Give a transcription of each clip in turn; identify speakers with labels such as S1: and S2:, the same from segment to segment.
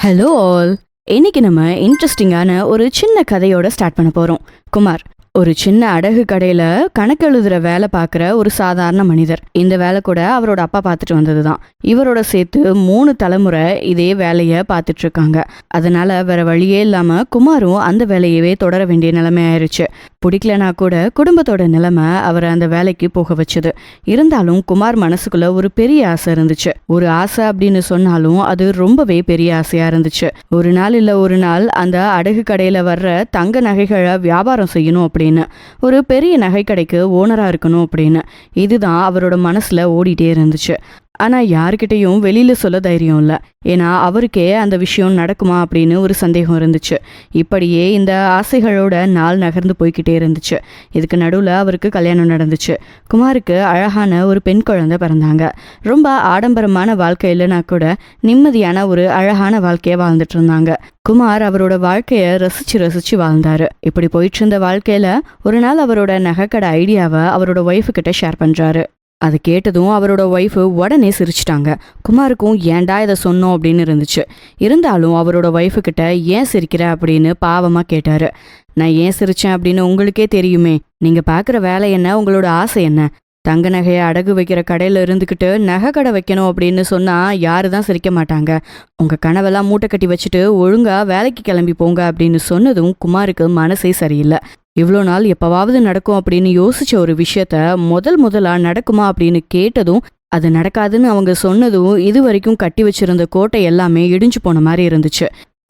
S1: Hello all. இன்னைக்கு நம்ம இன்ட்ரெஸ்டிங்கான ஒரு சின்ன கதையோட ஸ்டார்ட் பண்ண போறோம். குமார் ஒரு சின்ன அடகு கடையில கணக்கெழுதுற வேலை பார்க்குற ஒரு சாதாரண மனிதர். இந்த வேலை கூட அவரோட அப்பா பார்த்துட்டு வந்ததுதான். இவரோட சேர்த்து 3 தலைமுறை இதே வேலையை பார்த்துட்டு இருக்காங்க. அதனால வேற வழியே இல்லாம குமாரும் அந்த வேலையவே தொடர வேண்டிய நிலைமை ஆயிடுச்சு. பிடிக்கலனா கூட குடும்பத்தோட நிலைமை அவரை அந்த வேலைக்கு போக வச்சது. இருந்தாலும் குமார் மனசுக்குள்ள ஒரு பெரிய ஆசை இருந்துச்சு. ஒரு ஆசை அப்படின்னு சொன்னாலும் அது ரொம்பவே பெரிய ஆசையா இருந்துச்சு. ஒரு நாள் இல்ல ஒரு நாள் அந்த அடகு கடையில வர்ற தங்க நகைகளை வியாபாரம் செய்யணும் அப்படின்னு, ஒரு பெரிய நகைக்கடைக்கு ஓனரா இருக்கணும் அப்படின்னு. இதுதான் அவரோட மனசுல ஓடிட்டே இருந்துச்சு. ஆனா யாருக்கிட்டையும் வெளியில சொல்ல தைரியம் இல்லை. ஏன்னா அவருக்கே அந்த விஷயம் நடக்குமா அப்படின்னு ஒரு சந்தேகம் இருந்துச்சு. இப்படியே இந்த ஆசைகளோட நாள் நகர்ந்து போய்கிட்டே இருந்துச்சு. இதுக்கு நடுவில் அவருக்கு கல்யாணம் நடந்துச்சு. குமாருக்கு அழகான ஒரு பெண் குழந்தை பிறந்தாங்க. ரொம்ப ஆடம்பரமான வாழ்க்கை இல்லைனா கூட நிம்மதியான ஒரு அழகான வாழ்க்கையை வாழ்ந்துட்டு இருந்தாங்க. குமார் அவரோட வாழ்க்கைய ரசிச்சு ரசிச்சு வாழ்ந்தாரு. இப்படி போயிட்டு இருந்த வாழ்க்கையில ஒரு நாள் அவரோட நகைக்கடை ஐடியாவை அவரோட ஒய்ஃபு கிட்ட ஷேர் பண்றாரு. அது கேட்டதும் அவரோட ஒய்ஃபு உடனே சிரிச்சிட்டாங்க. குமாருக்கும் ஏன்டா இதை சொன்னோம் அப்படின்னு இருந்துச்சு. இருந்தாலும் அவரோட ஒய்ஃபு கிட்ட ஏன் சிரிக்கிற அப்படின்னு பாவமா கேட்டாரு. நான் ஏன் சிரிச்சேன் அப்படின்னு உங்களுக்கே தெரியுமே. நீங்க பாக்குற வேலை என்ன, உங்களோட ஆசை என்ன? தங்க நகையை அடகு வைக்கிற கடையில இருந்துக்கிட்டு நகை கடை வைக்கணும் அப்படின்னு சொன்னா யாரு தான் சிரிக்க மாட்டாங்க. உங்க கனவெல்லாம் மூட்டை கட்டி வச்சுட்டு ஒழுங்கா வேலைக்கு கிளம்பி போங்க அப்படின்னு சொன்னதும் குமாருக்கு மனசே சரியில்லை. இவ்வளோ நாள் எப்பவாவது நடக்கும் அப்படின்னு யோசிச்ச ஒரு விஷயத்த முதலா நடக்குமா அப்படின்னு கேட்டதும் அது நடக்காதுன்னு அவங்க சொன்னதும் இது வரைக்கும் கட்டி வச்சிருந்த கோட்டை எல்லாமே இடிஞ்சு போன மாதிரி இருந்துச்சு.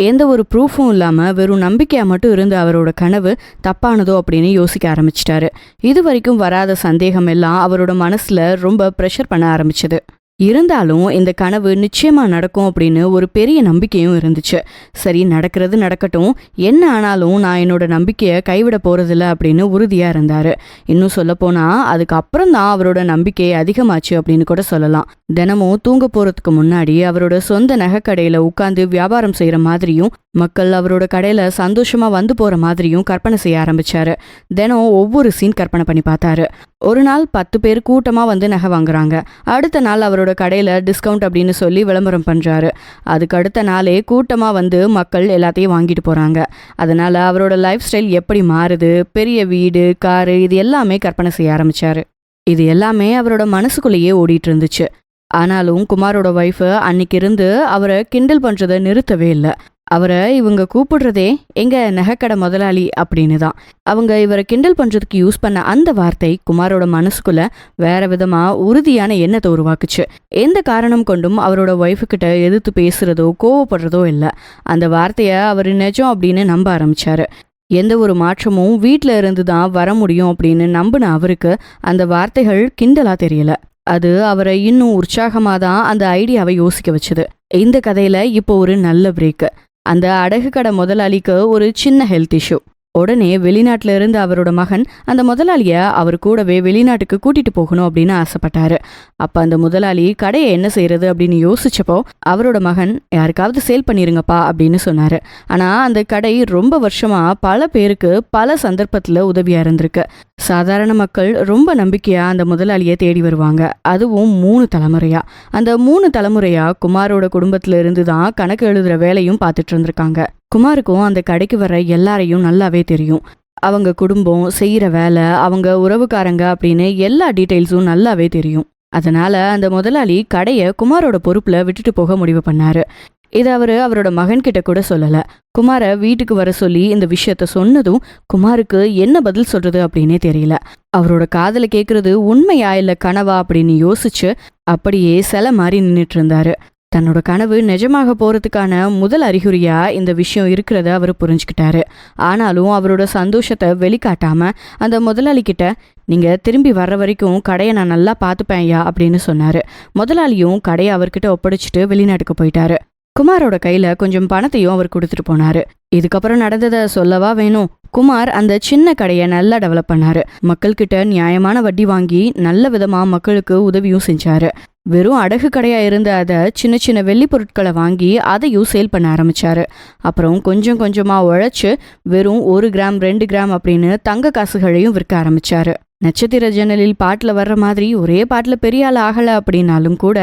S1: எந்த ஒரு ப்ரூஃபும் இல்லாம வெறும் நம்பிக்கையா மட்டும் இருந்த அவரோட கனவு தப்பானதோ அப்படின்னு யோசிக்க ஆரம்பிச்சிட்டாரு. இது வரைக்கும் வராத சந்தேகம் எல்லாம் அவரோட மனசுல ரொம்ப ப்ரெஷர் பண்ண ஆரம்பிச்சது. இருந்தாலும் இந்த கனவு நிச்சயமா நடக்கும் அப்படின்னு ஒரு பெரிய நம்பிக்கையும் இருந்துச்சு. சரி, நடக்கிறது நடக்கட்டும், என்ன ஆனாலும் நான் என்னோட நம்பிக்கையை கைவிட போறதில்ல அப்படின்னு உறுதியா இருந்தாரு. இன்னும் சொல்ல போனா அதுக்கப்புறம் தான் அவரோட நம்பிக்கை அதிகமாச்சு அப்படின்னு கூட சொல்லலாம். தினமும் தூங்க போறதுக்கு முன்னாடி அவரோட சொந்த நகைக்கடையில உட்கார்ந்து வியாபாரம் செய்யற மாதிரியும் மக்கள் அவரோட கடையில சந்தோஷமா வந்து போற மாதிரியும் கற்பனை செய்ய ஆரம்பிச்சாரு. தினம் ஒவ்வொரு சீன் கற்பனை பண்ணி பார்த்தாரு. ஒரு நாள் 10 பேர் கூட்டமா வந்து நகை வாங்குறாங்க. அடுத்த நாள் அவரோட கடையில டிஸ்கவுண்ட் அப்படின்னு சொல்லி விளம்பரம் பண்றாரு. அதுக்கு அடுத்த நாளே கூட்டமா வந்து மக்கள் எல்லாத்தையும் வாங்கிட்டு போறாங்க. அதனால அவரோட லைஃப் ஸ்டைல் எப்படி மாறுது, பெரிய வீடு, காரு, இது எல்லாமே கற்பனை செய்ய ஆரம்பிச்சாரு. இது எல்லாமே அவரோட மனசுக்குள்ளேயே ஓடிட்டு இருந்துச்சு. ஆனாலும் குமாரோட ஒய்ஃபு அன்னைக்கு இருந்து அவரை கிண்டல் பண்றதை நிறுத்தவே இல்லை. அவரை இவங்க கூப்பிடுறதே எங்க நகைக்கடை முதலாளி அப்படின்னு தான். அவங்க இவரை கிண்டல் பண்றதுக்கு யூஸ் பண்ண அந்த வார்த்தை குமாரோட மனசுக்குள்ள வேற விதமா உறுதியான எண்ணத்தை உருவாக்குச்சு. எந்த காரணம் கொண்டும் அவரோட ஒய்ஃபு கிட்ட எதிர்த்து பேசுறதோ கோவப்படுறதோ இல்லை. அந்த வார்த்தைய அவர் நிஜம் அப்படின்னு நம்ப ஆரம்பிச்சாரு. எந்த ஒரு மாற்றமும் வீட்டில இருந்து தான் வர முடியும் அப்படின்னு நம்பின அவருக்கு அந்த வார்த்தைகள் கிண்டலா தெரியல. அது அவரை இன்னும் உற்சாகமாக தான் அந்த ஐடியாவை யோசிக்க வச்சுது. இந்த கதையில இப்போ ஒரு நல்ல பிரேக்கு. அந்த அடகு கடை முதலாளிக்கு ஒரு சின்ன ஹெல்த் இஷ்யூ. உடனே வெளிநாட்டுல இருந்து அவரோட மகன் அந்த முதலாளிய அவர் கூடவே வெளிநாட்டுக்கு கூட்டிட்டு போகணும் அப்படின்னு ஆசைப்பட்டாரு. அப்ப அந்த முதலாளி கடையை என்ன செய்யறது அப்படின்னு யோசிச்சப்போ அவரோட மகன் யாருக்காவது சேல் பண்ணிருங்கப்பா அப்படின்னு சொன்னாரு. ஆனா அந்த கடை ரொம்ப வருஷமா பல பேருக்கு பல சந்தர்ப்பத்துல உதவியா இருந்திருக்கு. சாதாரண மக்கள் ரொம்ப நம்பிக்கையா அந்த முதலாளியை தேடி வருவாங்க. அதுவும் 3 தலைமுறையா. அந்த 3 தலைமுறையா குமாரோட குடும்பத்துல இருந்து தான் கணக்கு எழுதுற வேலையும் பார்த்துட்டு இருந்திருக்காங்க. குமாருக்கும் அந்த கடைக்கு வர எல்லாரையும் நல்லாவே தெரியும். அவங்க குடும்பம், செய்யற வேலை, அவங்க உறவுக்காரங்க அப்படின்னு எல்லா டீட்டெயில்ஸும் நல்லாவே தெரியும். அதனால அந்த முதலாளி கடையை குமாரோட பொறுப்புல விட்டுட்டு போக முடிவு பண்ணாரு. இதை அவரோட மகன்கிட்ட கூட சொல்லல. குமாரை வீட்டுக்கு வர சொல்லி இந்த விஷயத்த சொன்னதும் குமாருக்கு என்ன பதில் சொல்றது அப்படின்னே தெரியல. அவரோட காதல கேட்கறது உண்மையா இல்ல கனவா அப்படின்னு யோசிச்சு அப்படியே சில மாதிரி நின்றுட்டு இருந்தாரு. தன்னோட கனவு நிஜமாக போறதுக்கான முதல் அறிகுறியா இந்த விஷயம் இருக்கிறத அவர் புரிஞ்சுக்கிட்டாரு. ஆனாலும் அவரோட சந்தோஷத்தை வெளிக்காட்டாம அந்த முதலாளி கிட்ட நீங்க திரும்பி வர்ற வரைக்கும் கடையை நான் நல்லா பார்த்துப்பேன் ஐயா அப்படின்னு சொன்னாரு. முதலாளியும் கடையை அவர்கிட்ட ஒப்படைச்சிட்டு வெளிநாட்டுக்கு போயிட்டாரு. குமாரோட கையில கொஞ்சம் பணத்தையும் அவர் கொடுத்துட்டு போனாரு. இதுக்கப்புறம் நடந்ததை சொல்லவா வேணும். குமார் அந்த சின்ன கடையை நல்லா டெவலப் பண்ணாரு. மக்கள் கிட்ட நியாயமான வட்டி வாங்கி நல்ல விதமா மக்களுக்கு உதவியும் செஞ்சாரு. வெறும் அடகு கடையா இருந்த அதை சின்ன சின்ன வெள்ளி பொருட்களை வாங்கி அதையும் சேல் பண்ண ஆரம்பிச்சாரு. அப்புறம் கொஞ்சம் கொஞ்சமா உழைச்சு வெறும் 1 கிராம் 2 கிராம் அப்படின்னு தங்க காசுகளையும் விற்க ஆரம்பிச்சாரு. நட்சத்திர ஜன்னலில் பாட்டுல வர்ற மாதிரி ஒரே பாட்டுல பெரிய ஆள் ஆகல அப்படின்னாலும் கூட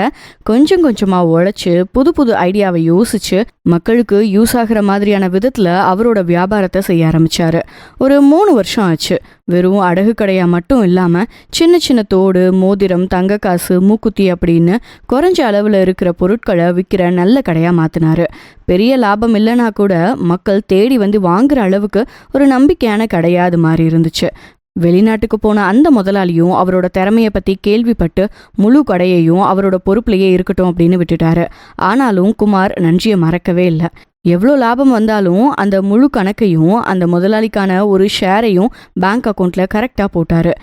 S1: கொஞ்சம் கொஞ்சமா உழைச்சு புது புது ஐடியாவை யோசிச்சு மக்களுக்கு யூஸ் ஆகுற மாதிரியான விதத்துல அவரோட வியாபாரத்தை செய்ய ஆரம்பிச்சாரு. ஒரு 3 வருஷம் ஆச்சு. வெறும் அடகு கடையா மட்டும் இல்லாம சின்ன சின்ன தோடு, மோதிரம், தங்க காசு, மூக்குத்தி அப்படின்னு குறைஞ்ச அளவுல இருக்கிற பொருட்களை விற்கிற நல்ல கடையா மாத்தினாரு. பெரிய லாபம் இல்லைன்னா கூட மக்கள் தேடி வந்து வாங்குற அளவுக்கு ஒரு நம்பிக்கையான கடையா அது மாதிரி இருந்துச்சு. வெளிநாட்டுக்கு போன அந்த முதலாளியும் அவரோட திறமைய பத்தி கேள்விப்பட்டு முழு கடையையும் அவரோட பொறுப்புலயே இருக்கட்டும் அப்படின்னு விட்டுட்டாரு. ஆனாலும் குமார் நன்றியை மறக்கவே இல்லை. எவ்வளோ லாபம் வந்தாலும் அந்த முழு கணக்கையும் அந்த முதலாளிக்கான ஒரு ஷேரையும் பேங்க் அக்கௌண்ட்ல கரெக்டா போட்டாரு.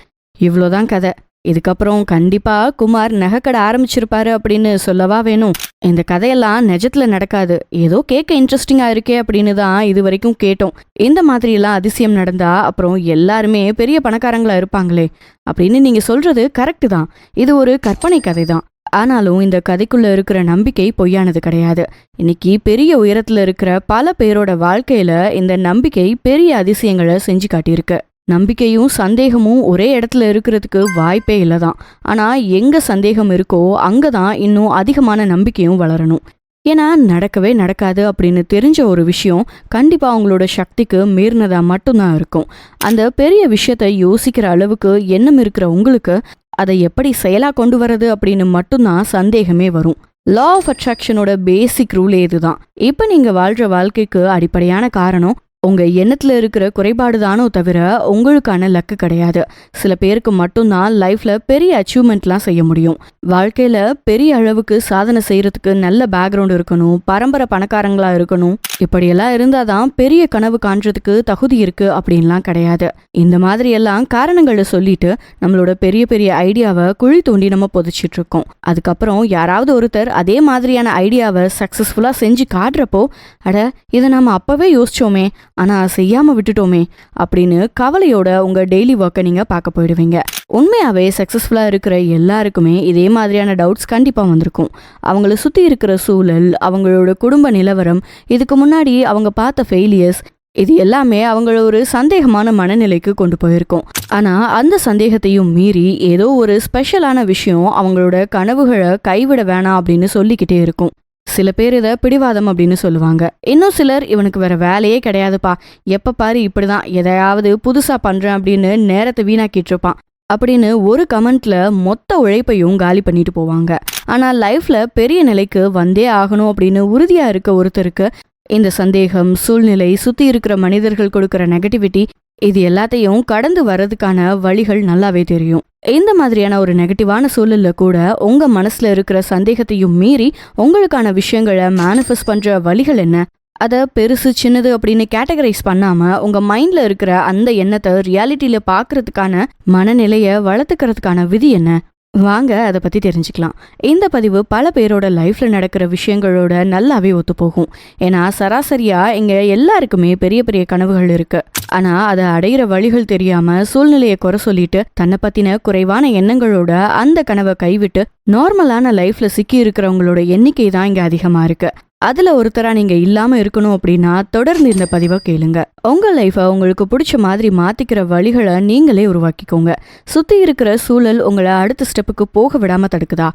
S1: இவ்வளோதான் கதை. இதுக்கப்புறம் கண்டிப்பா குமார் நகைக்கடை ஆரம்பிச்சிருப்பாரு அப்படின்னு சொல்லவா வேணும். இந்த கதையெல்லாம் நிஜத்துல நடக்காது. ஏதோ கேட்க இன்ட்ரெஸ்டிங்கா இருக்கே அப்படின்னு தான் இது வரைக்கும் கேட்டோம். இந்த மாதிரி எல்லாம் அதிசயம் நடந்தா அப்புறம் எல்லாருமே பெரிய பணக்காரங்களா இருப்பாங்களே அப்படின்னு நீங்க சொல்றது கரெக்டு தான். இது ஒரு கற்பனை கதை தான். ஆனாலும் இந்த கதைக்குள்ள இருக்கிற நம்பிக்கை பொய்யானது கிடையாது. இன்னைக்கு பெரிய உயரத்துல இருக்கிற பல பேரோட வாழ்க்கையில இந்த நம்பிக்கை பெரிய அதிசயங்களை செஞ்சு காட்டியிருக்கு. நம்பிக்கையும் சந்தேகமும் ஒரே இடத்துல இருக்கிறதுக்கு வாய்ப்பே இல்லைதான். ஆனா எங்க சந்தேகம் இருக்கோ அங்கதான் இன்னும் அதிகமான நம்பிக்கையும் வளரணும். ஏன்னா நடக்கவே நடக்காது அப்படின்னு தெரிஞ்ச ஒரு விஷயம் கண்டிப்பா அவங்களோட சக்திக்கு மீறினதா மட்டும்தான் இருக்கும். அந்த பெரிய விஷயத்த யோசிக்கிற அளவுக்கு எண்ணம் இருக்கிற உங்களுக்கு அதை எப்படி செயலா கொண்டு வர்றது அப்படின்னு மட்டும்தான் சந்தேகமே வரும். லா ஆஃப் அட்ராக்ஷனோட பேசிக் ரூலே இதுதான். இப்ப நீங்க வாழ்ற வாழ்க்கைக்கு அடிப்படையான காரணம் உங்க எண்ணத்துல இருக்கிற குறைபாடு தானோ தவிர உங்களுக்கான லக்கு கிடையாது. சில பேருக்கு மட்டும்தான் லைஃப்ல பெரிய அச்சீவ்மெண்ட்லாம் செய்ய முடியும். வாழ்க்கையில பெரிய அளவுக்கு சாதனை செய்யறதுக்கு நல்ல பேக்ரவுண்ட் இருக்கணும், பரம்பரை பணக்காரங்களா இருக்கணும், இப்படியெல்லாம் இருந்தாதான் பெரிய கனவு காண்றதுக்கு தகுதி இருக்கு அப்படின்லாம் கிடையாது. இந்த மாதிரி எல்லாம் காரணங்களை சொல்லிட்டு நம்மளோட பெரிய பெரிய ஐடியாவை குழி தோண்டி நம்ம புதைச்சிட்டு இருக்கோம். அதுக்கப்புறம் யாராவது ஒருத்தர் அதே மாதிரியான ஐடியாவை சக்சஸ்ஃபுல்லா செஞ்சு காட்டுறப்போ, அட இதை நாம அப்பவே யோசிச்சோமே ஆனா செய்யாம விட்டுட்டோமே அப்படின்னு கவலையோட உங்க டெய்லி ஒர்க்கை நீங்க பார்க்க போயிடுவீங்க. உண்மையாவே சக்சஸ்ஃபுல்லா இருக்கிற எல்லாருக்குமே இதே மாதிரியான டவுட்ஸ் கண்டிப்பா வந்திருக்கும். அவங்கள சுத்தி இருக்கிற சூழல், அவங்களோட குடும்ப நிலவரம், இதுக்கு முன்னாடி அவங்க பார்த்த ஃபெயிலியர்ஸ், இது எல்லாமே அவங்கள ஒரு சந்தேகமான மனநிலைக்கு கொண்டு போயிருக்கும். ஆனா அந்த சந்தேகத்தையும் மீறி ஏதோ ஒரு ஸ்பெஷலான விஷயம் அவங்களோட கனவுகளை கைவிட வேணாம் அப்படின்னு சொல்லிக்கிட்டே இருக்கும். சில பேர் இதை பிடிவாதம் அப்படின்னு சொல்லுவாங்க. இன்னும் சிலர் இவனுக்கு வேற வேலையே கிடையாதுப்பா, எப்ப பாரு இப்படிதான் எதையாவது புதுசா பண்றேன் அப்படின்னு நேரத்தை வீணாக்கிட்டு இருப்பான் அப்படின்னு ஒரு கமெண்ட்ல மொத்த உழைப்பையும் காலி பண்ணிட்டு போவாங்க. ஆனா லைஃப்ல பெரிய நிலைக்கு வந்தே ஆகணும் அப்படின்னு உறுதியா இருக்க ஒருத்தருக்கு இந்த சந்தேகம், சூழ்நிலை, சுத்தி இருக்கிற மனிதர்கள் கொடுக்கிற நெகட்டிவிட்டி, இது எல்லாத்தையும் கடந்து வர்றதுக்கான வழிகள் நல்லாவே தெரியும். இந்த மாதிரியான ஒரு நெகட்டிவான சூழல்ல கூட உங்க மனசுல இருக்கிற சந்தேகத்தையும் மீறி உங்களுக்கான விஷயங்களை மேனிஃபெஸ்ட் பண்ற வழிகள் என்ன? அதை பெருசு சின்னது அப்படின்னு கேட்டகரைஸ் பண்ணாம உங்க மைண்ட்ல இருக்கிற அந்த எண்ணத்தை ரியாலிட்டியில பாக்குறதுக்கான மனநிலையை வளர்த்துக்கிறதுக்கான விதி என்ன? வாங்க அதை பத்தி தெரிஞ்சுக்கலாம். இந்த பதிவு பல பேரோட லைஃப்ல நடக்கிற விஷயங்களோட நல்லாவே ஒத்து போகும். ஏன்னா சராசரியா இங்க எல்லாருக்குமே பெரிய பெரிய கனவுகள் இருக்கு. ஆனா அதை அடையிற வழிகள் தெரியாம சூழ்நிலையை குறை சொல்லிட்டு தன்னை பத்தின குறைவான எண்ணங்களோட அந்த கனவை கைவிட்டு நார்மலான லைஃப்ல சிக்கி இருக்கிறவங்களோட எண்ணிக்கை தான் இங்க அதிகமா இருக்கு. அதுல ஒருத்தரா நீங்க இல்லாம இருக்கணும் அப்படின்னா தொடர்ந்து இந்த பதிவை கேளுங்க. உங்க லைஃபை உங்களுக்கு பிடிச்ச மாதிரி மாத்திக்கிற வழிகளை நீங்களே உருவாக்கிக்கோங்க. சுத்தி இருக்கிற சூழல் உங்களை அடுத்த ஸ்டெப்புக்கு போக விடாம தடுக்குதா?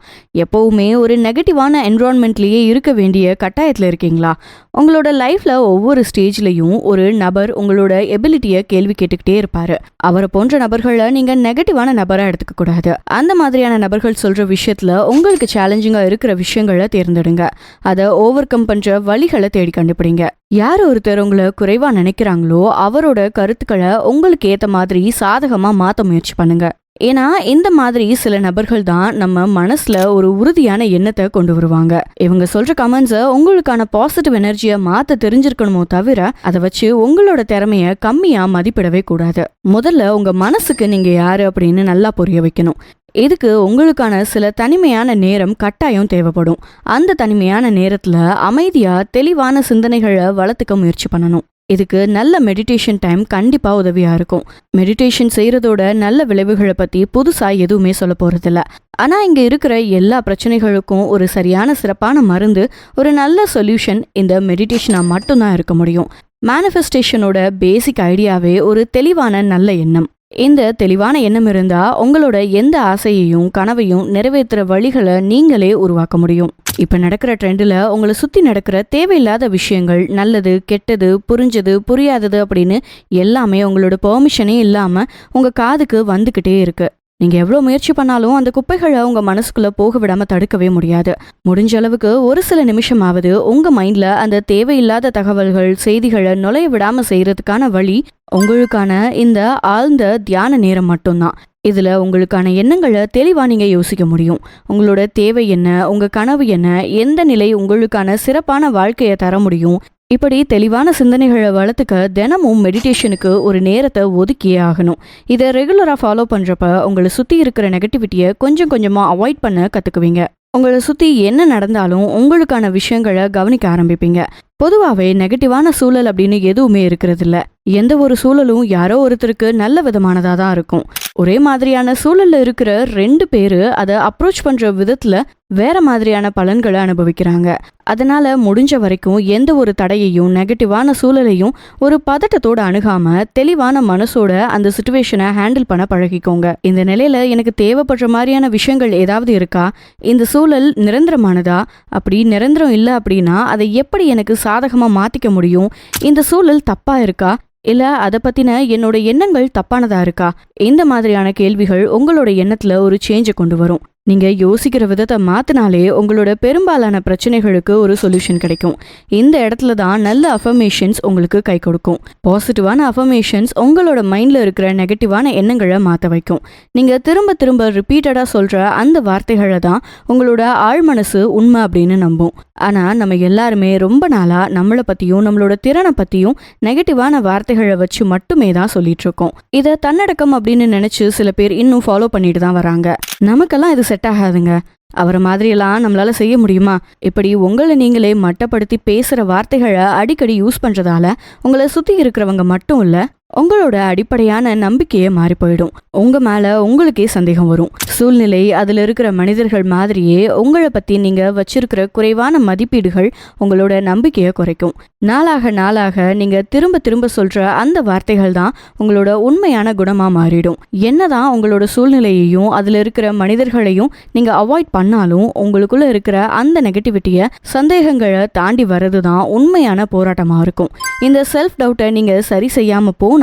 S1: எப்பவுமே ஒரு நெகட்டிவான என்விரான்மெண்ட்லயே இருக்க வேண்டிய கட்டாயத்துல இருக்கீங்களா? உங்களோட லைஃப்ல ஒவ்வொரு ஸ்டேஜ்லயும் ஒரு நபர் உங்களோட எபிலிட்டியை கேள்வி கேட்டுக்கிட்டே இருப்பாரு. அவரை போன்ற நபர்களை நீங்க நெகட்டிவான நபரா எடுத்துக்க கூடாது. அந்த மாதிரியான நபர்கள் சொல்ற விஷயத்துல உங்களுக்கு சேலஞ்சிங்கா இருக்கிற விஷயங்களை தேர்ந்தெடுங்க. அதை ஓவர் பண்ற வழிகளை தேடி கண்டுபிடிங்க. யார் ஒருத்தர் உங்களை குறைவா நினைக்கிறாங்களோ அவரோட கருத்துக்களை உங்களுக்கு ஏத்த மாதிரி சாதகமா மாத்த முயற்சி பண்ணுங்க. ஏன்னா இந்த மாதிரி சில நபர்கள் தான் நம்ம மனசுல ஒரு உறுதியான எண்ணத்தை கொண்டு வருவாங்க. இவங்க சொல்ற கமெண்ட்ஸை உங்களுக்கான பாசிட்டிவ் எனர்ஜியை மாத்த தெரிஞ்சிருக்கணுமோ தவிர அதை வச்சு உங்களோட திறமைய கம்மியா மதிப்பிடவே கூடாது. முதல்ல உங்க மனசுக்கு நீங்க யாரு அப்படின்னு நல்லா புரிய வைக்கணும். இதுக்கு உங்களுக்கான சில தனிமையான நேரம் கட்டாயம் தேவைப்படும். அந்த தனிமையான நேரத்துல அமைதியா தெளிவான சிந்தனைகளை வளர்த்துக்க முயற்சி பண்ணணும். இதுக்கு நல்ல மெடிடேஷன் டைம் கண்டிப்பா உதவியா இருக்கும். மெடிடேஷன் செய்யறதோட நல்ல விளைவுகளை பத்தி புதுசா எதுவுமே சொல்ல போறதில்ல. ஆனா இங்க இருக்கிற எல்லா பிரச்சனைகளுக்கும் ஒரு சரியான சிறப்பான மருந்து, ஒரு நல்ல சொல்யூஷன் இந்த மெடிடேஷனா மட்டும்தான் இருக்க முடியும். மேனிஃபெஸ்டேஷனோட பேசிக் ஐடியாவே ஒரு தெளிவான நல்ல எண்ணம். இந்த தெளிவான எண்ணம் இருந்தா உங்களோட எந்த ஆசையையும் கனவையும் நிறைவேற்றுற வழிகளை நீங்களே உருவாக்க முடியும். இப்ப நடக்கிற ட்ரெண்ட்ல உங்களை சுத்தி நடக்கிற தேவையில்லாத விஷயங்கள், நல்லது கெட்டது, புரிஞ்சது புரியாதது அப்படின்னு எல்லாமே உங்களோட பெர்மிஷனே இல்லாம உங்க காதுக்கு வந்துகிட்டே இருக்கு. நீங்க எவ்வளவு முயற்சி பண்ணாலும் அந்த குப்பைகளை உங்க மனசுக்குள்ள போக விடாம தடுக்கவே முடியாது. முடிஞ்ச அளவுக்கு ஒரு சில நிமிஷமாவது உங்க மைண்ட்ல அந்த தேவையில்லாத தகவல்கள், செய்திகளை நுழைய விடாம செய்யறதுக்கான வழி உங்களுக்கான இந்த ஆழ்ந்த தியான நேரம் மட்டும்தான். இதுல உங்களுக்கான எண்ணங்களை தெளிவா நீங்க யோசிக்க முடியும். உங்களோட தேவை என்ன, உங்க கனவு என்ன, எந்த நிலை உங்களுக்கான சிறப்பான வாழ்க்கையை தர முடியும், இப்படி தெளிவான சிந்தனைகளை வளர்த்துக்க தினமும் மெடிடேஷனுக்கு ஒரு நேரத்தை ஒதுக்கியே ஆகணும். இதை ரெகுலரா ஃபாலோ பண்றப்ப உங்களை சுத்தி இருக்கிற நெகட்டிவிட்டியை கொஞ்சம் கொஞ்சமா அவாய்ட் பண்ண கத்துக்குவீங்க. உங்களை சுத்தி என்ன நடந்தாலும் உங்களுக்கான விஷயங்களை கவனிக்க ஆரம்பிப்பீங்க. பொதுவாகவே நெகட்டிவான சூழல் அப்படின்னு எதுவுமே இருக்கிறது இல்ல. எந்த ஒரு சூழலும் யாரோ ஒருத்தருக்கு நல்ல விதமானதா தான் இருக்கும். ஒரே மாதிரியான சூழல்ல இருக்கிற 2 பேரு அதை அப்ரோச் பண்ற விதத்துல வேற மாதிரியான பலன்களை அனுபவிக்கிறாங்க. அதனால முடிஞ்ச வரைக்கும் எந்த ஒரு தடையையும், நெகட்டிவான சூழலையும் ஒரு பதட்டத்தோட அணுகாம தெளிவான மனசோட அந்த சிச்சுவேஷனை ஹேண்டில் பண்ண பழகிக்கோங்க. இந்த நிலையில எனக்கு தேவைப்படுற மாதிரியான விஷயங்கள் ஏதாவது இருக்கா, இந்த சூழல் நிரந்தரமானதா, அப்படி நிரந்தரம் இல்லை அப்படின்னா அதை எப்படி எனக்கு சாதகமா மாத்திக்க முடியும், இந்த சூழல் தப்பா இருக்கா, இல்ல அதை பத்தின என்னோட எண்ணங்கள் தப்பானதா இருக்கா, இந்த மாதிரியான கேள்விகள் உங்களோட எண்ணத்துல ஒரு சேஞ்சை கொண்டு வரும். நீங்க யோசிக்கிற விதத்தை மாத்தினாலே உங்களோட பெரும்பாலான பிரச்சனைகளுக்கு ஒரு சொல்யூஷன் கிடைக்கும். இந்த இடத்துல தான் நல்ல அஃபர்மேஷன்ஸ் உங்களுக்கு கை கொடுக்கும். பாசிட்டிவான அஃபர்மேஷன்ஸ் உங்களோட மைண்ட்ல இருக்கிற நெகட்டிவான எண்ணங்களை மாற்ற வைக்கும். நீங்க திரும்ப திரும்ப ரிப்பீட்டடா சொல்ற அந்த வார்த்தைகளை தான் உங்களோட ஆழ்மனசு உண்மை அப்படின்னு நம்பும். ஆனா நம்ம எல்லாருமே ரொம்ப நாளா நம்மளை பத்தியும் நம்மளோட திறனை பத்தியும் நெகட்டிவான வார்த்தைகளை வச்சு மட்டுமே தான் சொல்லிட்டு இருக்கோம். இதை தன்னடக்கம் அப்படின்னு நினைச்சு சில பேர் இன்னும் ஃபாலோ பண்ணிட்டு தான் வராங்க. நமக்கெல்லாம் இது செட் ஆகாதுங்க, அவரை மாதிரியெல்லாம் நம்மளால செய்ய முடியுமா, இப்படி உங்களை நீங்களே மட்டப்படுத்தி பேசுற வார்த்தைகளை அடிக்கடி யூஸ் பண்றதால உங்களை சுத்தி இருக்கிறவங்க மட்டும் இல்ல, உங்களோட அடிப்படையான நம்பிக்கையே மாறி போயிடும். உங்க மேல உங்களுக்கே சந்தேகம் வரும். சூழ்நிலை, அதுல இருக்கிற மனிதர்கள் மாதிரியே உங்களை பத்தி நீங்க வச்சிருக்கிற குறைவான மதிப்பீடுகள் உங்களோட நம்பிக்கையை குறைக்கும். நாளாக நாளாக நீங்க திரும்ப திரும்ப சொல்ற அந்த வார்த்தைகள் தான் உங்களோட உண்மையான குணமா மாறிடும். என்னதான் உங்களோட சூழ்நிலையையும் அதுல இருக்கிற மனிதர்களையும் நீங்க அவாய்ட் பண்ணாலும் உங்களுக்குள்ள இருக்கிற அந்த நெகட்டிவிட்டியை, சந்தேகங்களை தாண்டி வர்றதுதான் உண்மையான போராட்டமா இருக்கும். இந்த செல்ஃப் டவுட்டை நீங்க சரி செய்யாம போனா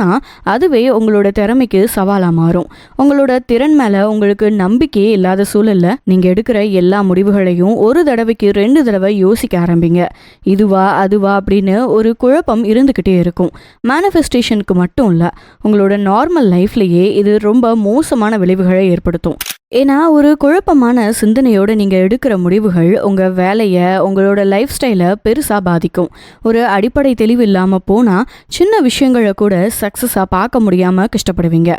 S1: அதுவே உங்களோட திறமைக்கு சவாலா மாறும். உங்களோட திறன் மேல உங்களுக்கு நம்பிக்கையே இல்லாத சூழல்ல நீங்க எடுக்கிற எல்லா முடிவுகளையும் ஒரு தடவைக்கு 2 தடவை யோசிக்க ஆரம்பிங்க. இதுவா அதுவா அப்படின்னு ஒரு குழப்பம் இருந்துகிட்டே இருக்கும். மேனிஃபெஸ்டேஷனுக்கு மட்டும் இல்ல, உங்களோட நார்மல் லைஃப்லயே இது ரொம்ப மோசமான விளைவுகளை ஏற்படுத்தும். ஏன்னா ஒரு குழப்பமான சிந்தனையோட நீங்க எடுக்கிற முடிவுகள் உங்க வேலைய, உங்களோட லைஃப் ஸ்டைலை பெருசா பாதிக்கும். ஒரு அடிப்படை தெளிவு இல்லாம போனா சின்ன விஷயங்களை கூட சக்சஸா பார்க்க முடியாம கஷ்டப்படுவீங்க.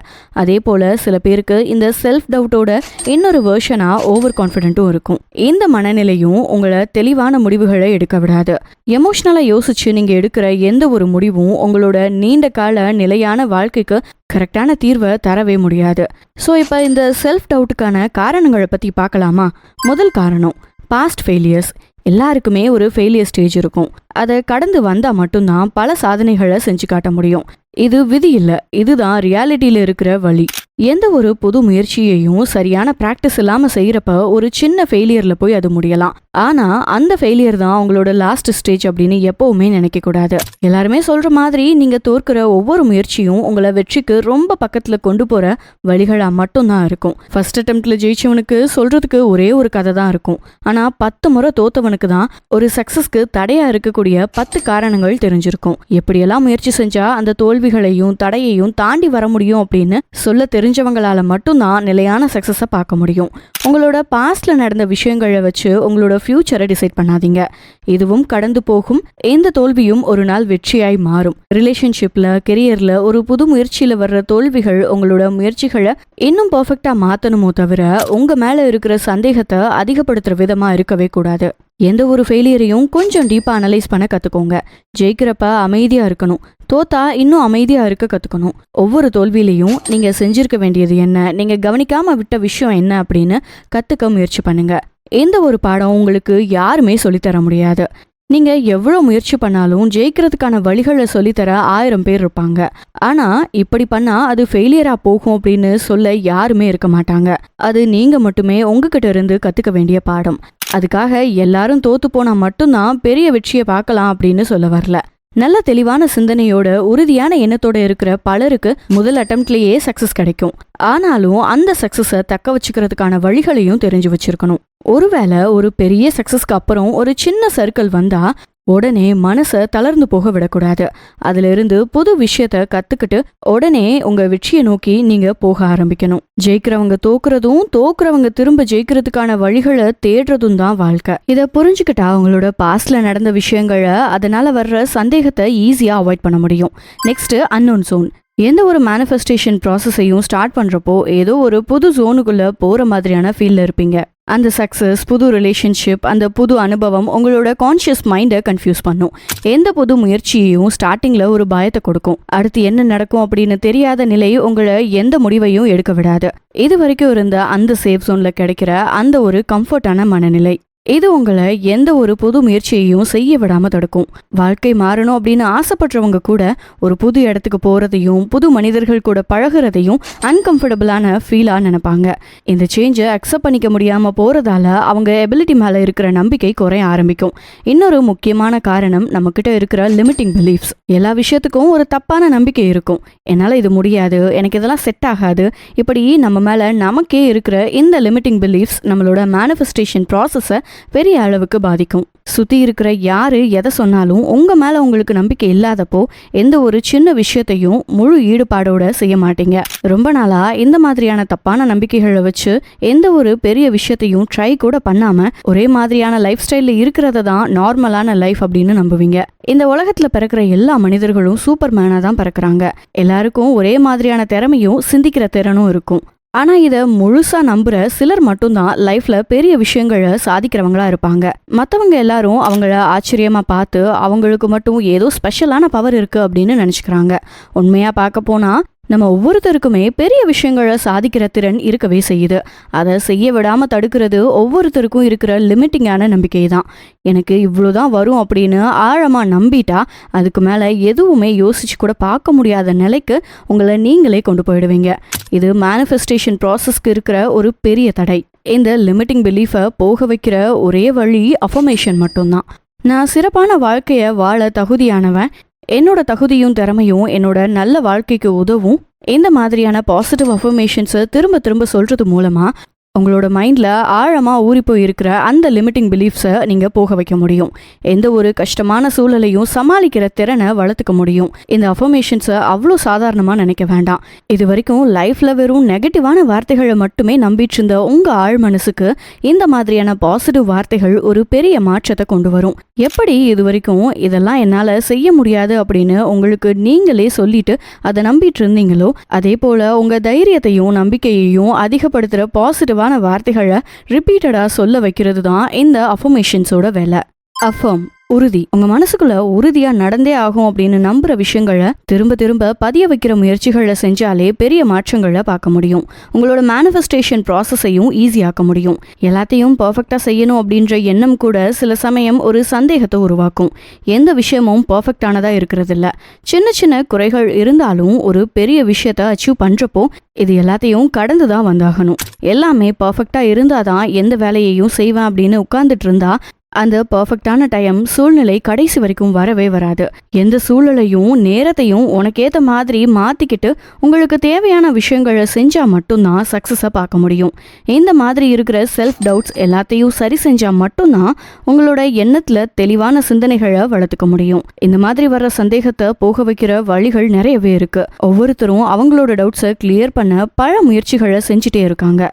S1: அதே போல சில பேருக்கு இந்த செல்ஃப் டவுட்டோட இன்னொரு வெர்ஷனா ஓவர் கான்ஃபிடென்ட்டும் இருக்கும். இந்த மனநிலையும் உங்களை தெளிவான முடிவுகளை எடுக்க விடாது. எமோஷனலா யோசிச்சு நீங்க எடுக்கிற எந்த ஒரு முடிவும் உங்களோட நீண்ட கால நிலையான வாழ்க்கைக்கு கரெக்டான தீர்வை தரவே முடியாது. ஸோ இப்போ இந்த செல்ஃப் டவுட்டுக்கான காரணங்களை பற்றி பார்க்கலாமா? முதல் காரணம், பாஸ்ட் ஃபெயிலியர்ஸ். எல்லாருக்குமே ஒரு ஃபெயிலியர் ஸ்டேஜ் இருக்கும். அதை கடந்து வந்தால் மட்டும்தான் பல சாதனைகளை செஞ்சு காட்ட முடியும். இது விதி இல்லை, இதுதான் ரியாலிட்டியில இருக்கிற வழி. எந்த ஒரு புது முயற்சியையும் சரியான பிராக்டிஸ் இல்லாம செய்யறப்ப ஒரு சின்ன ஃபெயிலியர்ல போய் அது முடியலாம். ஆனா அந்த ஃபெயிலியர் தான் உங்களோட லாஸ்ட் ஸ்டேஜ் அப்படின்னு எப்பவுமே நினைக்க கூடாது. எல்லாருமே சொல்ற மாதிரி நீங்க தோற்கிற ஒவ்வொரு முயற்சியும் உங்களை வெற்றிக்கு ரொம்ப பக்கத்துல கொண்டு போற வழிகளா மட்டும்தான் இருக்கும். ஃபர்ஸ்ட் அட்டெம்ப்ட்ல ஜெயிச்சவனுக்கு சொல்றதுக்கு ஒரே ஒரு கதை தான் இருக்கும். ஆனா 10 முறை தோத்தவனுக்கு தான் ஒரு சக்சஸ்க்கு தடையா இருக்கக்கூடிய 10 காரணங்கள் தெரிஞ்சிருக்கும். எப்படியெல்லாம் முயற்சி செஞ்சா அந்த தோல்விகளையும் தடையையும் தாண்டி வர முடியும் அப்படின்னு சொல்ல தெரிஞ்சவங்களால மட்டும்தான் நிலையான சக்சஸை பார்க்க முடியும். உங்களோட பாஸ்ட்ல நடந்த விஷயங்களை வச்சு உங்களோட ஃபியூச்சரை டிசைட் பண்ணாதீங்க. இதுவும் கடந்து போகும். எந்த தோல்வியும் ஒரு நாள் வெற்றியாய் மாறும். ரிலேஷன்ஷிப்ல, கெரியர்ல ஒரு புது முயற்சியில வர்ற தோல்விகள் உங்களோட முயற்சிகளை இன்னும் பர்ஃபெக்டா மாத்தணுமோ தவிர உங்க மேல இருக்கிற சந்தேகத்தை அதிகப்படுத்துற விதமா இருக்கவே கூடாது. எந்த ஒரு ஃபெயிலியரையும் கொஞ்சம் டீப்பா அனலைஸ் பண்ண கத்துக்கோங்க. ஜெயிக்கிறப்ப அமைதியா இருக்கணும், தோத்தா இன்னும் அமைதியா இருக்க கத்துக்கணும். ஒவ்வொரு தோல்வியிலையும் நீங்க செஞ்சிருக்க வேண்டியது என்ன, நீங்க கவனிக்காம விட்ட விஷயம் என்ன அப்படின்னு கத்துக்க முயற்சி பண்ணுங்க. எந்த ஒரு பாடம் உங்களுக்கு யாருமே சொல்லித்தர முடியாது. நீங்க எவ்வளவு முயற்சி பண்ணாலும் ஜெயிக்கிறதுக்கான வழிகளை சொல்லித்தர 1000 பேர் இருப்பாங்க. ஆனா இப்படி பண்ணா அது ஃபெயிலியரா போகும் அப்படின்னு சொல்ல யாருமே இருக்க மாட்டாங்க. அது நீங்க மட்டுமே உங்ககிட்ட இருந்து கத்துக்க வேண்டிய பாடம். அதுக்காக எல்லாரும் தோத்து போனா மட்டும்தான் பெரிய வெற்றியை பார்க்கலாம் அப்படின்னு சொல்ல வரல. நல்ல தெளிவான சிந்தனையோட உறுதியான எண்ணத்தோட இருக்கிற பலருக்கு முதல் அட்டம்ப்ட்லயே சக்சஸ் கிடைக்கும். ஆனாலும் அந்த சக்சஸை தக்க வச்சுக்கிறதுக்கான வழிகளையும் தெரிஞ்சு வச்சிருக்கணும். ஒருவேளை ஒரு பெரிய சக்சஸ்க்கு அப்புறம் ஒரு சின்ன சர்க்கிள் வந்தா உடனே மனசை தளர்ந்து போக விடக்கூடாது. அதுல இருந்து புது விஷயத்த கத்துக்கிட்டு உடனே உங்க வெற்றியை நோக்கி நீங்க போக ஆரம்பிக்கணும். ஜெயிக்கிறவங்க தோக்குறதும் தோக்குறவங்க திரும்ப ஜெயிக்கிறதுக்கான வழிகளை தேடுறதும் தான் வாழ்க்கை. இத புரிஞ்சுக்கிட்டா அவங்களோட பாஸ்ட்ல நடந்த விஷயங்களை, அதனால வர்ற சந்தேகத்தை ஈஸியா அவாய்ட் பண்ண முடியும். Next, unknown zone. எந்த ஒரு மேனிஃபெஸ்டேஷன் ப்ராசஸையும் ஸ்டார்ட் பண்றப்போ ஏதோ ஒரு புது ஜோனுக்குள்ள போற மாதிரியான ஃபீல்ல இருப்பீங்க. அந்த சக்சஸ், புது ரிலேஷன்ஷிப், அந்த புது அனுபவம் உங்களோட கான்ஷியஸ் மைண்டை கன்ஃபியூஸ் பண்ணும். எந்த புது முயற்சியையும் ஸ்டார்டிங்ல ஒரு பயத்தை கொடுக்கும். அடுத்து என்ன நடக்கும் அப்படின்னு தெரியாத நிலை உங்களை எந்த முடிவையும் எடுக்க விடாது. இது வரைக்கும் இருந்த அந்த சேஃப் ஜோன்ல கிடைக்கிற அந்த ஒரு கம்ஃபர்டான மனநிலை, இது உங்களை எந்த ஒரு புது முயற்சியையும் செய்ய விடாம தடுக்கும். வாழ்க்கை மாறணும் அப்படின்னு ஆசைப்படுறவங்க கூட ஒரு புது இடத்துக்கு போறதையும் புது மனிதர்கள் கூட பழகுறதையும் அன்கம்ஃபர்டபுளான ஃபீலா நினைப்பாங்க. இந்த சேஞ்சை அக்செப்ட் பண்ணிக்க முடியாம போறதால அவங்க எபிலிட்டி மேல இருக்கிற நம்பிக்கை குறைய ஆரம்பிக்கும். இன்னொரு முக்கியமான காரணம், நம்ம கிட்ட இருக்கிற லிமிட்டிங் பிலீஃப்ஸ். எல்லா விஷயத்துக்கும் ஒரு தப்பான நம்பிக்கை இருக்கும். என்னால இது முடியாது, எனக்கு இதெல்லாம் செட் ஆகாது, இப்படி நம்ம மேல நமக்கே இருக்கிற இந்த லிமிட்டிங் பிலீஃப்ஸ் நம்மளோட மேனிஃபெஸ்டேஷன் ப்ராசஸை பெரிய அளவுக்கு பாதிக்கும். சுத்தி இருக்கிற யாரு எதை சொன்னாலும் உங்க மேல உங்களுக்கு நம்பிக்கை இல்லாதப்போ எந்த ஒரு சின்ன விஷயத்தையும் முழு ஈடுபாடோட செய்ய மாட்டீங்க. ரொம்ப நாளா இந்த மாதிரியான தப்பான நம்பிக்கைகளை வச்சு எந்த ஒரு பெரிய விஷயத்தையும் ட்ரை கூட பண்ணாம ஒரே மாதிரியான லைஃப் ஸ்டைல்ல இருக்கிறத தான் நார்மலான லைஃப் அப்படின்னு நம்புவீங்க. இந்த உலகத்துல பிறக்கிற எல்லா மனிதர்களும் சூப்பர் மேனா தான் பிறக்கிறாங்க. எல்லாருக்கும் ஒரே மாதிரியான திறமையும் சிந்திக்கிற திறனும் இருக்கும். ஆனா இத முழுசா நம்புற சிலர் மட்டும்தான் லைஃப்ல பெரிய விஷயங்களை சாதிக்கிறவங்களா இருப்பாங்க. மத்தவங்க எல்லாரும் அவங்கள ஆச்சரியமா பார்த்து அவங்களுக்கு மட்டும் ஏதோ ஸ்பெஷலான பவர் இருக்கு அப்படின்னு நினைச்சுக்கிறாங்க. உண்மையா பார்க்க போனா நம்ம ஒவ்வொருத்தருக்குமே பெரிய விஷயங்களை சாதிக்கிற திறன் இருக்கவே செய்யுது. அதை செய்ய விடாம தடுக்கிறது ஒவ்வொருத்தருக்கும் இருக்கிற லிமிட்டிங்கான நம்பிக்கை தான். எனக்கு இவ்வளோதான் வரும் அப்படின்னு ஆழமா நம்பிட்டா அதுக்கு மேல எதுவுமே யோசிச்சு கூட பார்க்க முடியாத நிலைக்கு உங்களை நீங்களே கொண்டு போயிடுவீங்க. இது மேனிஃபெஸ்டேஷன் ப்ராசஸ்க்கு இருக்கிற ஒரு பெரிய தடை. இந்த லிமிட்டிங் பிலீஃபை போக வைக்கிற ஒரே வழி அஃபர்மேஷன் மட்டும்தான். நான் சிறப்பான வாழ்க்கைய வாழ தகுதியானவன், என்னோட தகுதியும் திறமையும் என்னோட நல்ல வாழ்க்கைக்கு உதவும். இந்த மாதிரியான பாசிட்டிவ் அஃபர்மேஷன்ஸை திரும்ப திரும்ப சொல்றது மூலமா உங்களோட மைண்ட்ல ஆழமா ஊறி போய் இருக்கிற அந்த லிமிட்டிங் பிலீஃப்ஸை நீங்க போக வைக்க முடியும். எந்த ஒரு கஷ்டமான சூழலையும் சமாளிக்கிற திறனை வளர்த்துக்க முடியும். இந்த அஃபர்மேஷன்ஸை அவ்வளோ சாதாரணமா நினைக்க வேண்டாம். இது வரைக்கும் லைஃப்ல வெறும் நெகட்டிவான வார்த்தைகளை மட்டுமே நம்பிட்டு இருந்த உங்க ஆழ் மனசுக்கு இந்த மாதிரியான பாசிட்டிவ் வார்த்தைகள் ஒரு பெரிய மாற்றத்தை கொண்டு வரும். எப்படி இது வரைக்கும் இதெல்லாம் என்னால செய்ய முடியாது அப்படின்னு உங்களுக்கு நீங்களே சொல்லிட்டு அதை நம்பிட்டு இருந்தீங்களோ அதே போல உங்க தைரியத்தையும் நம்பிக்கையையும் அதிகப்படுத்துற பாசிட்டிவ் வார்த்தைகளை ரிப்பீட்டடா சொல்ல வைக்கிறது தான் இந்த அஃபர்மேஷன்ஸோட வேலை. அஃபர்ம், உறுதி. உங்க மனசுக்குள்ள உறுதியா நடந்தே ஆகும் அப்படின்னு நம்புற விஷயங்களை திரும்ப திரும்ப பதிய வைக்கிற முயற்சிகளை செஞ்சாலே பெரிய மாற்றங்களை பார்க்க முடியும். உங்களோட மேனிஃபெஸ்டேஷன் ப்ராசஸையும் ஈஸியாக்க முடியும். எல்லாத்தையும் பர்ஃபெக்டா செய்யணும் அப்படின்ற எண்ணம் கூட சில சமயம் ஒரு சந்தேகத்தை உருவாக்கும். எந்த விஷயமும் பர்ஃபெக்டானதா இருக்கிறது இல்ல. சின்ன சின்ன குறைகள் இருந்தாலும் ஒரு பெரிய விஷயத்த அச்சீவ் பண்றப்போ இது எல்லாத்தையும் கடந்துதான் வந்தாகணும். எல்லாமே பர்ஃபெக்டா இருந்தாதான் எந்த வேலையையும் செய்வேன் அப்படின்னு உட்கார்ந்துட்டு இருந்தா அந்த பர்ஃபெக்டான டைம் சூழ்நிலை கடைசி வரைக்கும் வரவே வராது. எந்த சூழ்நிலையும் நேரத்தையும் உனக்கேற்ற மாதிரி மாத்திக்கிட்டு உங்களுக்கு தேவையான விஷயங்களை செஞ்சா மட்டும்தான் சக்சஸை பார்க்க முடியும். இந்த மாதிரி இருக்கிற செல்ஃப் டவுட்ஸ் எல்லாத்தையும் சரி செஞ்சா மட்டும்தான் உங்களோட எண்ணத்துல தெளிவான சிந்தனைகளை வளர்த்துக்க முடியும். இந்த மாதிரி வர்ற சந்தேகத்தை போக வைக்கிற வழிகள் நிறையவே இருக்கு. ஒவ்வொருத்தரும் அவங்களோட டவுட்ஸை கிளியர் பண்ண பல முயற்சிகளை செஞ்சுட்டே இருக்காங்க.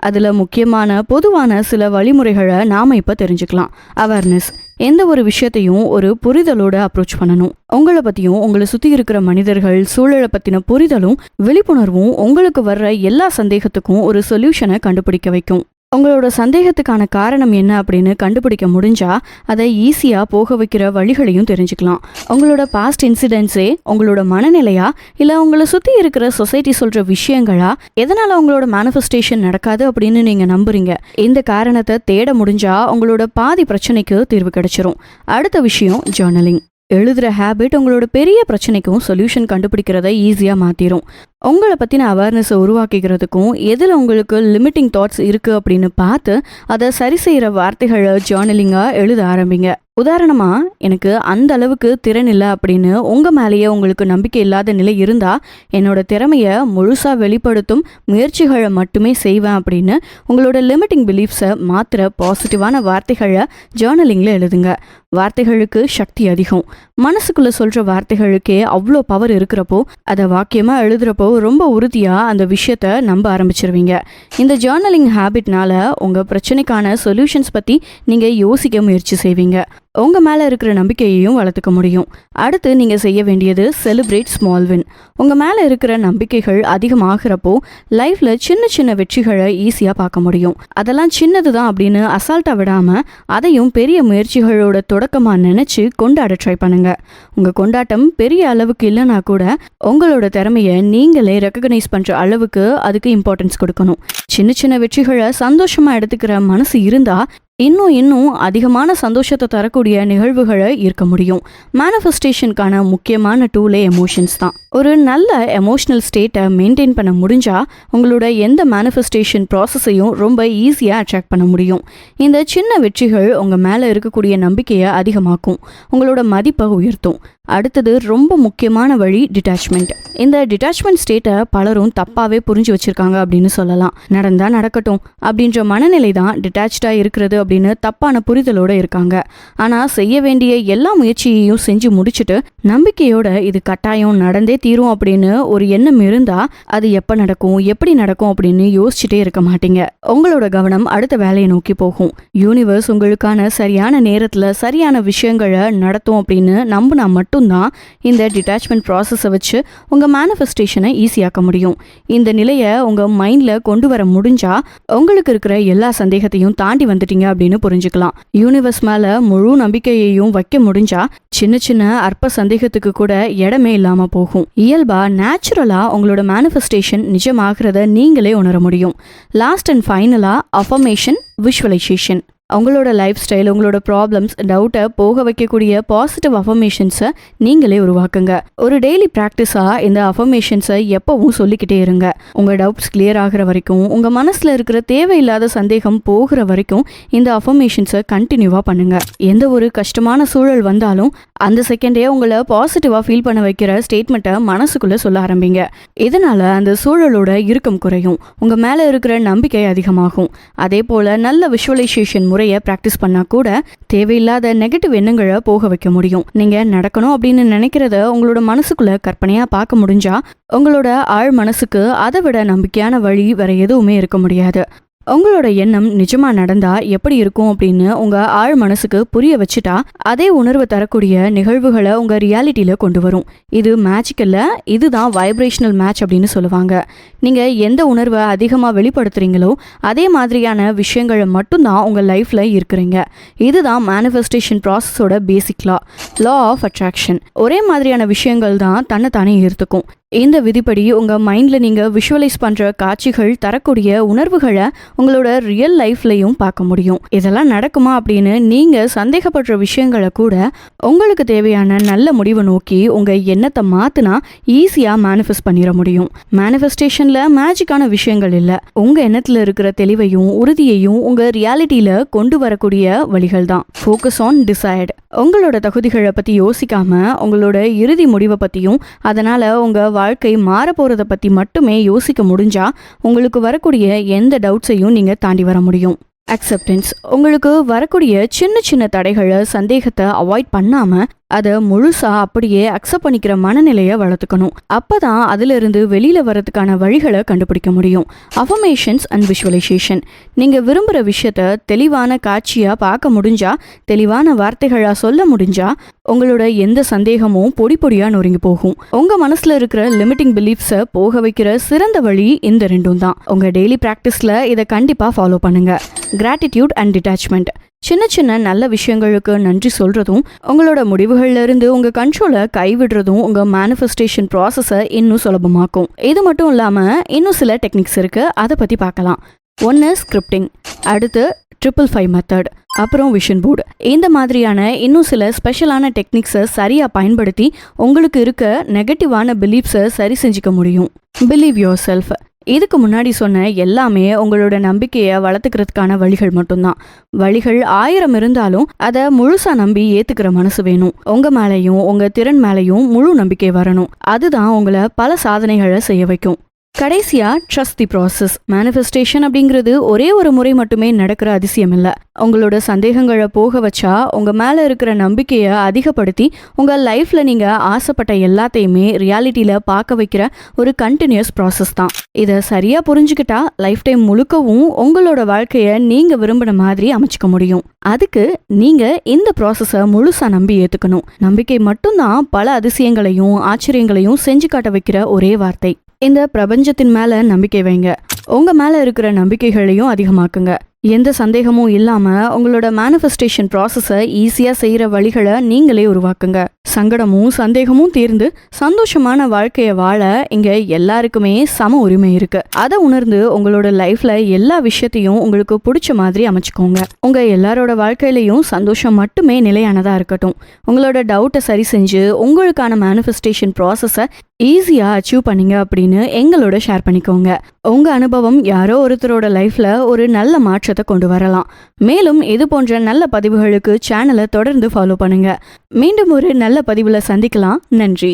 S1: அதுல முக்கியமான பொதுவான சில வழிமுறைகளை நாம இப்ப தெரிஞ்சுக்கலாம். அவேர்னஸ். எந்த ஒரு விஷயத்தையும் ஒரு புரிதலோட அப்ரோச் பண்ணணும். உங்களை பத்தியும் உங்களை சுத்தி இருக்கிற மனிதர்கள் சூழலை பத்தின புரிதலும் விழிப்புணர்வும் உங்களுக்கு வர்ற எல்லா சந்தேகத்துக்கும் ஒரு சொல்யூஷனை கண்டுபிடிக்க வைக்கும். உங்களோட சந்தேகத்துக்கான காரணம் என்ன அப்படின்னு கண்டுபிடிக்க முடிஞ்சா அதை ஈஸியா போக வைக்கிற வழிகளையும் தெரிஞ்சுக்கலாம். உங்களோட பாஸ்ட் இன்சிடென்ட்ஸே உங்களோட மனநிலையா இல்ல உங்களை சுத்தி இருக்கிற சொசைட்டி சொல்ற விஷயங்களா, எதனால உங்களோட மேனிஃபெஸ்டேஷன் நடக்காது அப்படின்னு நீங்க நம்புறீங்க? இந்த காரணத்தை தேட முடிஞ்சா உங்களோட பாதி பிரச்சனைக்கு தீர்வு கிடைச்சிரும். அடுத்த விஷயம் ஜர்னலிங். எழுதுற ஹேபிட் உங்களோட பெரிய பிரச்சனைக்கும் சொல்யூஷன் கண்டுபிடிக்கிறத ஈஸியா மாத்திரும். உங்களை பத்தின அவேர்னஸை உருவாக்கிக்கிறதுக்கும் எதில் உங்களுக்கு லிமிட்டிங் தாட்ஸ் இருக்கு அப்படின்னு பார்த்து அதை சரி செய்யற வார்த்தைகளை ஜர்னலிங்கா எழுத ஆரம்பிங்க. உதாரணமா, எனக்கு அந்த அளவுக்கு திறன் இல்லை அப்படின்னு உங்க மேலேயே உங்களுக்கு நம்பிக்கை இல்லாத நிலை இருந்தா, என்னோட திறமைய முழுசா வெளிப்படுத்தும் முயற்சிகளை மட்டுமே செய்வேன் அப்படின்னு உங்களோட லிமிட்டிங் பிலீஃப்ஸை மாத்திர பாசிட்டிவான வார்த்தைகளை ஜர்னலிங்ல எழுதுங்க. வார்த்தைகளுக்கு சக்தி அதிகம். மனசுக்குள்ள சொல்ற வார்த்தைகளுக்கே அவ்வளோ பவர் இருக்கிறப்போ அதை வாக்கியமா எழுதுறப்போ ரொம்ப உறுதியா அந்த விஷயத்த நம்ப ஆரம்பிச்சிருவீங்க. இந்த ஜர்னலிங் ஹேபிட்னால உங்க பிரச்சனைக்கான சொல்யூஷன்ஸ் பத்தி நீங்க யோசிக்க முயற்சி செய்வீங்க. உங்க மேல இருக்கிற நம்பிக்கையையும் வளர்த்துக்க முடியும். அடுத்து நீங்க செய்ய வேண்டியது செலிப்ரேட் ஸ்மால் வின். உங்க மேல இருக்கிற நம்பிக்கைகள் அதிகமாகிறப்போ லைஃப்ல சின்ன சின்ன வெற்றிகளை ஈஸியா பார்க்க முடியும். அதெல்லாம் சின்னதுதான் அப்படின்னு அசால்ட்டா விடாம அதையும் பெரிய முயற்சிகளோட தொடக்கமா நினைச்சு கொண்டாட ட்ரை பண்ணுங்க. உங்க கொண்டாட்டம் பெரிய அளவுக்கு இல்லைன்னா கூட உங்களோட திறமைய நீங்களே ரெக்கக்னைஸ் பண்ற அளவுக்கு அதுக்கு இம்பார்ட்டன்ஸ் கொடுக்கணும். சின்ன சின்ன வெற்றிகளை சந்தோஷமா எடுத்துக்கிற மனசு இருந்தா இன்னும் அதிகமான சந்தோஷத்தை தரக்கூடிய நிகழ்வுகளை ஈர்க்க முடியும். மேனிஃபெஸ்டேஷனுக்கான முக்கியமான டூலே எமோஷன்ஸ் தான். ஒரு நல்ல எமோஷனல் ஸ்டேட்டை மெயின்டைன் பண்ண முடிஞ்சா உங்களோட எந்த மேனிஃபெஸ்டேஷன் ப்ராசஸையும் ரொம்ப ஈஸியாக அட்ராக்ட் பண்ண முடியும். இந்த சின்ன வெற்றிகள் உங்கள் மேலே இருக்கக்கூடிய நம்பிக்கையை அதிகமாக்கும், உங்களோட மதிப்பை உயர்த்தும். அடுத்தது ரொம்ப முக்கியமான வழி டிட்டாச்மெண்ட். இந்த டிட்டாச்மெண்ட் ஸ்டேட்டை பலரும் தப்பாவே புரிஞ்சு வச்சிருக்காங்க அப்படின்னு சொல்லலாம். நடந்தா நடக்கட்டும் அப்படின்ற மனநிலை தான் டிட்டாச்சா இருக்கிறது அப்படின்னு தப்பான புரிதலோட இருக்காங்க. ஆனா செய்ய வேண்டிய எல்லா முயற்சியையும் செஞ்சு முடிச்சுட்டு நம்பிக்கையோட இது கட்டாயம் நடந்தே தீரும் அப்படின்னு ஒரு எண்ணம் இருந்தா அது எப்ப நடக்கும், எப்படி நடக்கும் அப்படின்னு யோசிச்சுட்டே இருக்க மாட்டீங்க. உங்களோட கவனம் அடுத்த வேலையை நோக்கி போகும். யூனிவர்ஸ் உங்களுக்கான சரியான நேரத்துல சரியான விஷயங்களை நடத்தும் அப்படின்னு நம்பினா மட்டும்தான் இந்த டிட்டாச்மெண்ட் ப்ராசஸை வச்சு உங்க மேனிஃபெஸ்டேஷனை ஈஸியாக்க முடியும். இந்த நிலையை உங்க மைண்ட்ல கொண்டு வர முடிஞ்சா உங்களுக்கு இருக்கிற எல்லா சந்தேகத்தையும் தாண்டி வந்துட்டீங்க அப்படின்னு புரிஞ்சுக்கலாம். யூனிவர்ஸ் மேல முழு நம்பிக்கையையும் வைக்க முடிஞ்சா சின்ன சின்ன அற்ப சந்தேகத்துக்கு கூட இடமே இல்லாம போகும். இயல்பா நேச்சுரலா உங்களோட மேனிஃபெஸ்டேஷன் நிஜமாகிறத நீங்களே உணர முடியும். லாஸ்ட் அண்ட் ஃபைனலா அஃபர்மேஷன், விஷுவலைசேஷன். உங்களோட லைஃப் ஸ்டைல், உங்களோட ப்ராப்ளம்ஸ், டவுட்டை போக வைக்கக்கூடிய பாசிட்டிவ் அஃபர்மேஷன்ஸை நீங்களே உருவாக்குங்க. ஒரு டெய்லி ப்ராக்டிஸாக இந்த அஃபர்மேஷன்ஸை எப்பவும் சொல்லிக்கிட்டே இருங்க. உங்கள் டவுட்ஸ் கிளியர் ஆகிற வரைக்கும், உங்கள் மனசில் இருக்கிற தேவையில்லாத சந்தேகம் போகிற வரைக்கும் இந்த அஃபர்மேஷன்ஸை கண்டினியூவாக பண்ணுங்க. எந்த ஒரு கஷ்டமான சூழல் வந்தாலும் அந்த செகண்டே உங்களை பாசிட்டிவாக ஃபீல் பண்ண வைக்கிற ஸ்டேட்மெண்ட்டை மனசுக்குள்ளே சொல்ல ஆரம்பிங்க. இதனால அந்த சூழலோட இறுக்கம் குறையும், உங்கள் மேலே இருக்கிற நம்பிக்கை அதிகமாகும். அதே போல் நல்ல விஷுவலைசேஷன் முறையை பிராக்டிஸ் பண்ணா கூட தேவையில்லாத நெகட்டிவ் எண்ணங்களை போக வைக்க முடியும். நீங்க நடக்கணும் அப்படின்னு நினைக்கிறத உங்களோட மனசுக்குள்ள கற்பனையா பார்க்க முடிஞ்சா உங்களோட ஆழ் மனசுக்கு அதை விட நம்பிக்கையான வழி வேற எதுவுமே இருக்க முடியாது. உங்களோட எண்ணம் நிஜமா நடந்தா எப்படி இருக்கும் அப்படின்னு உங்க ஆழ் மனசுக்கு புரிய வச்சுட்டா அதே உணர்வு தரக்கூடிய நிகழ்வுகளை உங்க ரியாலிட்டியில கொண்டு வரும். இது மேஜிக்கல்ல, இதுதான் வைப்ரேஷனல் மேட்ச் அப்படின்னு சொல்லுவாங்க. நீங்க எந்த உணர்வை அதிகமா வெளிப்படுத்துறீங்களோ அதே மாதிரியான விஷயங்களை மட்டும்தான் உங்க லைஃப்ல இருக்கிறீங்க. இதுதான் மேனிஃபெஸ்டேஷன் ப்ராசஸோட பேசிக் லா ஆஃப் அட்ராக்ஷன். ஒரே மாதிரியான விஷயங்கள் தான் தன்னைத்தானே ஈர்த்துக்கும். இந்த விதிப்படி உங்க மைண்ட்ல நீங்க விஷுவலைஸ் பண்ற காட்சிகள் தரக்கூடிய உணர்வுகளை உங்களோட ரியல் லைஃப்லயும் பார்க்க முடியும். இதெல்லாம் நடக்குமா அப்படின்னு நீங்க சந்தேகப்படுற விஷயங்களை கூட உங்களுக்கு தேவையான நல்ல முடிவை நோக்கி உங்க எண்ணத்தை மாத்தினா ஈஸியா மேனிஃபெஸ்ட் பண்ணிட முடியும். மேனிஃபெஸ்டேஷன்ல மேஜிக்கான விஷயங்கள் இல்ல, உங்க எண்ணத்துல இருக்கிற தெளிவையும் உறுதியையும் உங்க ரியாலிட்டியில கொண்டு வரக்கூடிய வழிகள் தான். Focus on decide. உங்களோட தகுதிகளை பத்தி யோசிக்காம உங்களோட இறுதி முடிவை பத்தியும் அதனால உங்க வாழ்க்கை மாற போறத பத்தி மட்டுமே யோசிக்க முடிஞ்சா உங்களுக்கு வரக்கூடிய எந்த டவுட்ஸையும் நீங்க தாண்டி வர முடியும். அக்செப்டன்ஸ். உங்களுக்கு வரக்கூடிய சின்ன சின்ன தடைகளை, சந்தேகத்தை அவாய்ட் பண்ணாம அதை முழுசா அப்படியே அக்செப்ட் பண்ணிக்கிற மனநிலையை வளர்த்துக்கணும். அப்பதான் அதுல இருந்து வெளியில வரதுக்கான வழிகளை கண்டுபிடிக்க முடியும். Affirmations and visualisation. நீங்க விரும்புற விஷயத்த தெளிவான காட்சியா பார்க்க முடிஞ்சா, தெளிவான வார்த்தைகளா சொல்ல முடிஞ்சா, உங்களோட எந்த சந்தேகமும் பொடி பொடியா நொறுங்கி போகும். உங்க மனசுல இருக்கிற லிமிட்டிங் பிலீஃப்ஸை போக வைக்கிற சிறந்த வழி இந்த ரெண்டும் தான். உங்க டெய்லி பிராக்டிஸ்ல இதை கண்டிப்பா ஃபாலோ பண்ணுங்க. Gratitude and detachment. சின்ன சின்ன நல்ல விஷயங்களுக்கு நன்றி சொல்றதும், உங்களோட முடிவுகள்ல இருந்து உங்க கண்ட்ரோலை கைவிடுறதும் உங்க மேனிஃபெஸ்டேஷன் ப்ராசஸை இன்னும் சுலபமாக்கும். இது மட்டும் இல்லாம இன்னும் சில டெக்னிக்ஸ் இருக்கு, அதை பத்தி பார்க்கலாம். 1 ஸ்கிரிப்டிங், அடுத்து 555 மெத்தட், அப்புறம் விஷன் போர்டு. இந்த மாதிரியான இன்னும் சில ஸ்பெஷலான டெக்னிக்ஸை சரியா பயன்படுத்தி உங்களுக்கு இருக்க நெகட்டிவான பிலீஃப்ஸை சரி செஞ்சுக்க முடியும். Believe your self. இதுக்கு முன்னாடி சொன்ன எல்லாமே உங்களோட நம்பிக்கையை வளர்த்துக்கிறதுக்கான வழிகள் மட்டும்தான். வழிகள் 1000 இருந்தாலும் அதை முழுசா நம்பி ஏத்துக்கிற மனசு வேணும். உங்க மேலையும் உங்க திறன் மேலையும் முழு நம்பிக்கை வரணும். அதுதான் உங்களை பல சாதனைகளை செய்ய வைக்கும். கடைசியா ட்ரஸ்ட் தி ப்ராசஸ். மேனிஃபெஸ்டேஷன் அப்படிங்கிறது ஒரே ஒரு முறை மட்டுமே நடக்கிற அதிசயம் இல்லை. உங்களோட சந்தேகங்களை போக வச்சா, உங்க மேல இருக்கிற நம்பிக்கையை அதிகப்படுத்தி, உங்க லைஃப்ல நீங்க ஆசைப்பட்ட எல்லாத்தையுமே ரியாலிட்டியில பார்க்க வைக்கிற ஒரு கண்டினியூஸ் ப்ராசஸ் தான். இதை சரியா புரிஞ்சுக்கிட்டா லைஃப் டைம் முழுக்கவும் உங்களோட வாழ்க்கையை நீங்க விரும்பின மாதிரி அமைச்சுக்க முடியும். அதுக்கு நீங்க இந்த ப்ராசஸை முழுசா நம்பி ஏத்துக்கணும். நம்பிக்கை மட்டும்தான் பல அதிசயங்களையும் ஆச்சரியங்களையும் செஞ்சு காட்ட வைக்கிற ஒரே வார்த்தை. இந்த பிரபஞ்சத்தின் மேல நம்பிக்கை வைங்க. உங்க மேல இருக்கிற நம்பிக்கைகளையும் அதிகமாக்குங்க. எந்த சந்தேகமும் இல்லாம உங்களோட மேனிஃபெஸ்டேஷன் ப்ராசஸை ஈஸியா செய்யற வழிகளை நீங்களே உருவாக்குங்க. சங்கடமும் சந்தேகமும் தீர்ந்து சந்தோஷமான வாழ்க்கைய வாழ இங்க எல்லாருக்குமே சம உரிமை இருக்கு. அதை உணர்ந்து உங்களோட லைஃப்ல எல்லா விஷயத்தையும் உங்களுக்கு பிடிச்ச மாதிரி அமைச்சுக்கோங்க. உங்க எல்லாரோட வாழ்க்கையிலையும் சந்தோஷம் மட்டுமே நிலையானதா இருக்கட்டும். உங்களோட டவுட்டை சரி செஞ்சு உங்களுக்கான மேனிஃபெஸ்டேஷன் ப்ராசஸை ஈஸியா அச்சீவ் பண்ணீங்க அப்படின்னு எங்களோட ஷேர் பண்ணிக்கோங்க. உங்க அனுபவம் யாரோ ஒருத்தரோட லைஃப்ல ஒரு நல்ல மாற்றத்தை கொண்டு வரலாம். மேலும் இது போன்ற நல்ல பதிவுகளுக்கு சேனலை தொடர்ந்து ஃபாலோ பண்ணுங்க. மீண்டும் ஒரு நல்ல பதிவுல சந்திக்கலாம். நன்றி.